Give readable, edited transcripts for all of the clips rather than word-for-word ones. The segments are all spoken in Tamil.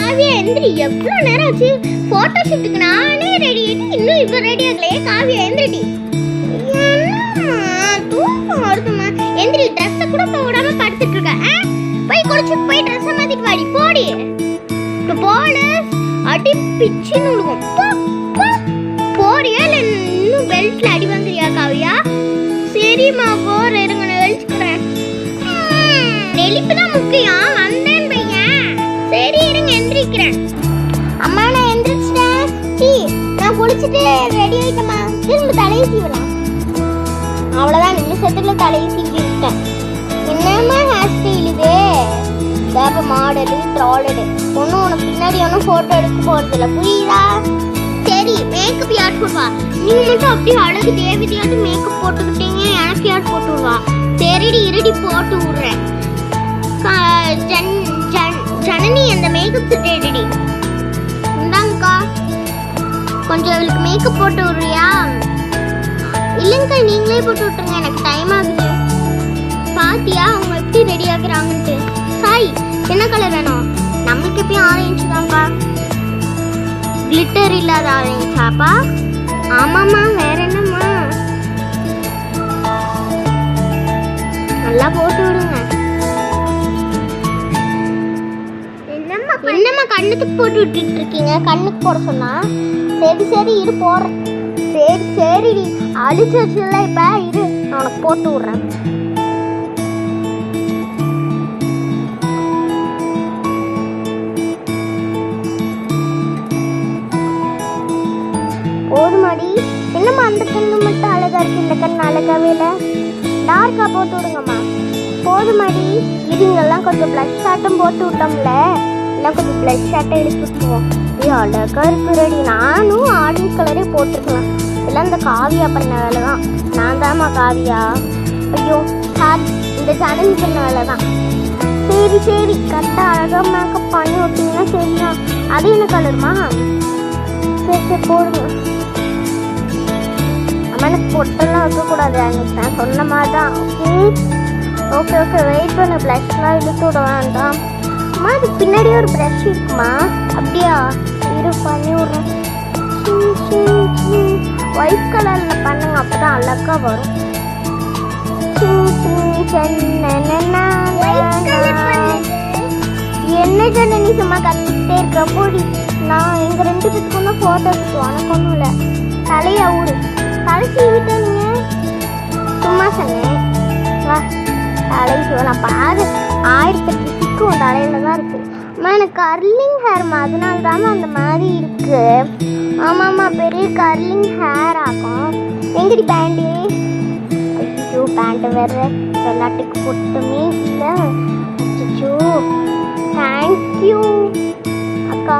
காவியா எந்திரி, எவ்வளவு நேரம் ஆச்சு போட்டோ ஷூட்டுக்கு நானே ரெடி ஆயிட்டு இன்னும் இவ ரெடி ஆகலையே. காவியா எந்திரிடி. தூக்கம் வருதுமா, எந்திரி. ட்ரெஸ் கூட போடாம படுத்துட்டு இருக்க. போய் குளிச்சு போய் ட்ரெஸ் மாத்திட்டு வாடி. போடி போல அடி பிச்சு நுழுகும். போறியா இல்ல இன்னும் பெல்ட்ல அடி வாங்குறியா காவியா? சரிம்மா போற, இருங்க நான் வெளிச்சுக்கிறேன். நெளிப்புதான் முக்கியம். வந்தேன் பையன். சரி இருங்க எந்திரிக்கிறேன். அம்மா நான் எந்திரிச்சிட்டேன். சீ நான் குளிச்சுட்டு ரெடி ஆயிட்டேம்மா. திரும்ப தலையை சீவலாம். அவ்வளோதான், நிமிஷத்துல தலையை சீவி விட்டேன். என்னம்மா ஹேர் ஸ்டைல் இது? தேப்ப மாடலு ட்ராலடு ஒன்றும் உனக்கு பின்னாடி ஒன்றும் ஃபோட்டோ எடுக்க போகிறதில்ல, புரியுதா? சரி மேக்கப் யார் போடுவா? நீங்கள் மட்டும் அப்படியே அழகு தேவதையாட்டு மேக்கப் போட்டுக்கிட்டீங்க, எனக்கு யார் போட்டு விடுவா? சரிடி இருடி போட்டு விட்றேன். ஜனனி அந்த மேக்கப் செட் எடுடி. இந்தாங்கக்கா, கொஞ்சம் அவளுக்கு மேக்கப் போட்டு விட்றியா? இல்லைங்கக்கா நீங்களே போட்டு விட்டுருங்க, எனக்கு டைம் ஆகுது. பாத்தியா அவங்க எப்படி ரெடி ஆகுறாங்கன்ட்டு. சாய் என்ன கலர் வேணும்? நம்மளுக்கு எப்பயும் ஆரஞ்சு தான்ப்பா. கிளிட்டர் இல்லாத ஆரஞ்சாப்பா? ஆமாம்மா, வேற என்னம்மா? நல்லா போட்டு விடுங்க. என்னம்மா கண்ணுக்கு போட்டு விட்டுட்டு இருக்கீங்க? கண்ணுக்கு போட சொன்னா? சரி சரி இரு போடுறேன். சரி சரி அழிச்சு வச்சுல, இப்ப இரு நான் உனக்கு போட்டு விடுறேன். போதுமாடி. என்னம்மா அந்த கண்ணு மட்டும் அழகா இருக்கு, இந்த கண்ணு அழகாவே இல்லை. டார்க்கா போட்டு விடுங்கம்மா. போதுமாடி. இதுங்கெல்லாம் கொஞ்சம் பிளஷ் ஷாட்டும் போட்டு விட்டோம்ல, எல்லாம் கொஞ்சம் பிளஷ் ஷாட்டை எடுத்து விட்டுருவோம். இது அழகா இருக்கு ரெடி. நானும் ஆரஞ்சு கலரே போட்டுருக்கலாம். எல்லாம் இந்த காவியா பண்ண வேலை தான். நான் தாம்மா காவியா. ஐயோ சாரி, இந்த ஜனனி பண்ண வேலை தான். சரி சரி கரெக்டாக அழகாக மேக்கப் பண்ணி விட்டீங்கன்னா சரிதான். அது என்ன கலருமா? சரி சரி போடுங்க. அம்மா எனக்கு பொட்டெல்லாம் வைக்கக்கூடாது, அன்னைக்கு நான் சொன்ன மாதிரி தான். ஓகே ஓகே வெயிட் பண்ண. ப்ளஷ்லாம் இழுத்து விட வேண்டாம். அம்மா அதுக்கு பின்னாடியே ஒரு ப்ரஷ் இருக்குமா? அப்படியா? இரு பண்ணி விட்றேன். ஒயிட் கலரில் பண்ணுங்க, அப்போ தான் அழகாக வரும். என்ன ஜனனி சும்மா கத்திட்டே இருக்க? போடி. நான் எங்கள் 2 பேத்துக்கும் தான் ஃபோட்டோ எடுத்துவோம், எனக்கு ஒன்றும் இல்லை. தலையை ஊரு தலை சீவிட்ட நீங்கள் சும்மா சொன்னேன். வா தலை சீவலாம். பாரு 1008 சிக்கும் தலையில தான் இருக்கு. அம்மா எனக்கு கர்லிங் ஹேர்மா, அதனால தாம்மா அந்த மாதிரி இருக்கு. ஆமாம்மா பெரிய கர்லிங் ஹேர் ஆகும். எங்கடி பேண்டு? அச்சோ பேண்ட்டு வேறு வெள்ளாட்டுக்கு போட்டுமே இல்லை. அச்சோ தேங்க்யூ அக்கா.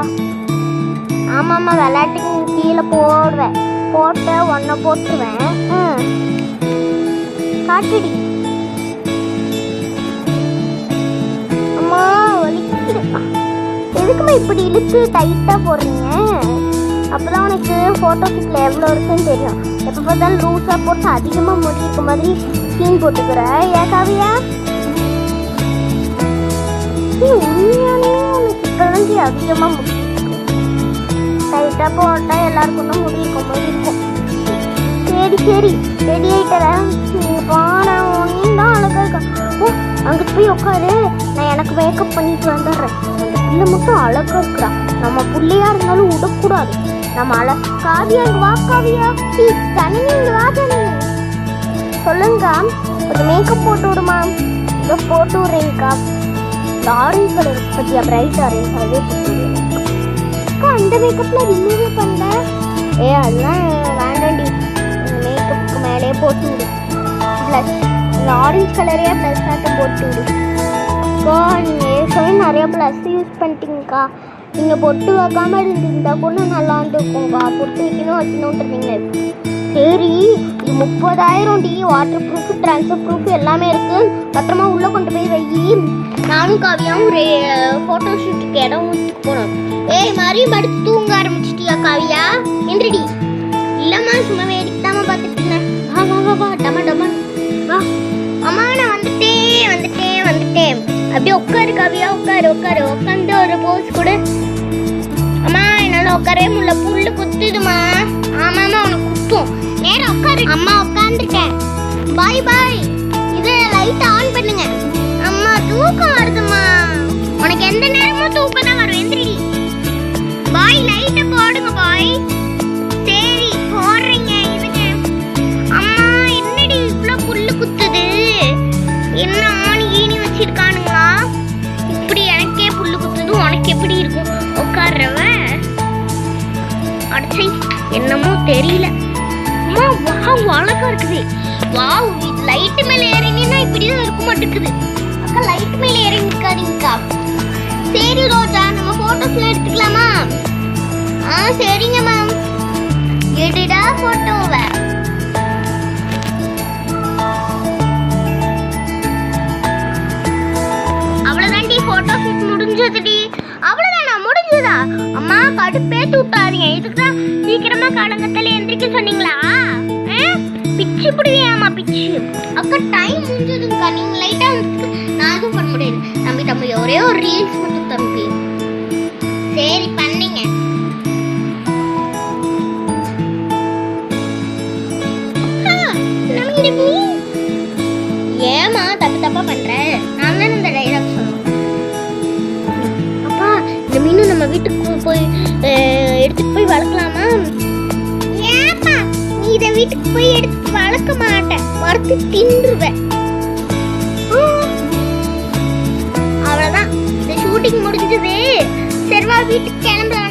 ஆமாம்மா விளையாட்டுக்கு நீ கீழே போடுவேன், போட்ட ஒன்றை போட்டுருவேன். காட்டுடி. அம்மா வலிக்குதுப்பா. எதுக்குமா இப்படி இழுத்து டைட்டாக போடுறீங்க? அப்போ தான் உனக்கு ஃபோட்டோ ஷூட்டில் எவ்வளோ இருக்குன்னு தெரியும். எப்போ பார்த்தாலும் லூஸாக போட்டு அதிகமாக முடி இருக்க மாதிரி சீன் போட்டுக்கிற. ஏன் காவியா? உண்மையானே உனக்கு இப்போ தான் அதிகமாக முடி டைட்டாக போட்டால் எல்லாருக்கும் தான் முடி இருக்கும் மாதிரி இருக்கும். சரி சரி ரெடி ஆகிட்டேன். நீங்கள் பாரு ஒன்னே தான் அழகாக இருக்கா. ஓ அங்கிட்டு போய் உட்காரு, நான் எனக்கு மேக்கப் பண்ணிட்டு வந்துடுறேன். அந்த பிள்ளை மட்டும் அழகாக இருக்கிறா. நம்ம பிள்ளையா இருந்தாலும் விடக்கூடாது. நம்ம காவியா இங்கே வா. காவியா ஜனனி இங்கே வா. ஜனனி சொல்லுங்க, கொஞ்சம் மேக்கப் போட்டு விடுமா? இதை போட்டு விட்றேங்க்கா. இந்த ஆரஞ்சு கலர் பற்றியா பிரைட் ஆரஞ்சு, அதே போட்டு அக்கா. அந்த மேக்கப்பில் ரிமூவே பண்ணல. அதெல்லாம் வேண்டாண்டி, இந்த மேக்கப்புக்கு மேலேயே போட்டு விடு. ப்ளஷ் இந்த ஆரஞ்சு கலரே ப்ளஷ் ஆட்டம் போட்டு விடு. அக்கா நீங்கள் ஏற்கனவே நிறையா ப்ளஸ் யூஸ் பண்ணிட்டீங்கக்கா. நீங்கள் பொட்டு வைக்காமல் இருந்திருந்தா கூட நல்லா இருந்துருக்கும்க்கா. பொட்டு வைக்கணும் வச்சுணுன்றீங்க. சரி இது 30,000 டி. வாட்டர் ப்ரூஃப் ட்ரான்ஸ்ஃபர் ப்ரூஃப் எல்லாமே இருக்குது. பத்திரமா உள்ளே கொண்டு போய் வை. நானும் காவியாவும் ஒரு ஃபோட்டோ ஷூட்டுக்கு இடம் ஊற்றுக்கு போனோம். மறுபடியும் படுத்து தூங்க ஆரம்பிச்சிட்டியா காவியா? எந்திரடி. இல்லைம்மா சும்மா வேடிக்கை தாம்மா பார்த்துட்டு இருந்தேன். வா வா வா வா டமா டமா வா. அம்மா நான் வந்துட்டேன் வந்துட்டேன் வந்துட்டேன். அப்படியே உட்காரு காவியா, உட்காரு உட்காரு. உட்காந்து ஒரு போஸ் கொடு. உட்காரவே முடியல, புல்லு குத்துதுமா. ஆமாமா உனக்கு குத்தும். நேரம் உட்காரு. அம்மா உட்காந்துட்டேன். பாய் பாய். இதை லைட் ஆன் பண்ணுங்க. அம்மா தூக்கம் வருதுமா. உனக்கு எந்த நேரமும் தூக்கம் தான் வரும். எந்திரி பாய். லைட்டை போடுங்க பாய். சரி போடுறீங்க. இதுங்க அம்மா. என்னடி இவ்வளோ புல்லு குத்துது? என்ன ஆணி ஈனி வச்சிருக்கானுங்களா? இப்படி எனக்கே புல்லு குத்துது, உனக்கு எப்படி இருக்கும்? உட்கார்றவ அடிச்சை என்னமோ தெரியல. அம்மா வாவ் அழகா இருக்குது. வாவ் லைட் மேல ஏறினா இப்படிதான் இருக்க மாட்டேங்குது. அக்கா லைட் மேல ஏறி நிக்காதீங்கக்கா. சரி ரோஜா, நம்ம போட்டோஸ்லாம் எடுத்துக்கலாமா? சரிங்க மேம். எடுடா போட்டோவை. அவ்வளவுதான்டி போட்டோ ஷூட் முடிஞ்சதுடி. அவ்வளவுதானா? முடிஞ்சதா? அம்மா கடுப்பேத்து விட்டாதீங்க. இதுக்குதான் சீக்கிரமா காலங்கத்தால எந்திரிக்க சொன்னீங்களா? பிச்சு பிடிவியாமா பிச்சு. அக்கா டைம் முடிஞ்சதுங்கக்கா. நீங்க லைட்டா நான் எதுவும் பண்ண முடியாது. தம்பி ஒரே ஒரு ரீல்ஸ் மட்டும் தம்பி. சரி பண்ணீங்க. ஏமா தப்பா பண்ற? நான் தானே இந்த டைலாக் சொன்னேன். அப்பா இந்த மீன் நம்ம வீட்டுக்கு போய் எடுத்துட்டு போய் வளர்க்கலாமா? ஏப்பா நீ இதை வீட்டுக்கு போய் எடுத்து வளர்க்க மாட்டேன், வறுத்து தின்றுவேன். அவ்வளவுதான், இந்த ஷூட்டிங் முடிஞ்சது. சரிவா வீட்டுக்கு கிளம்பலாம்.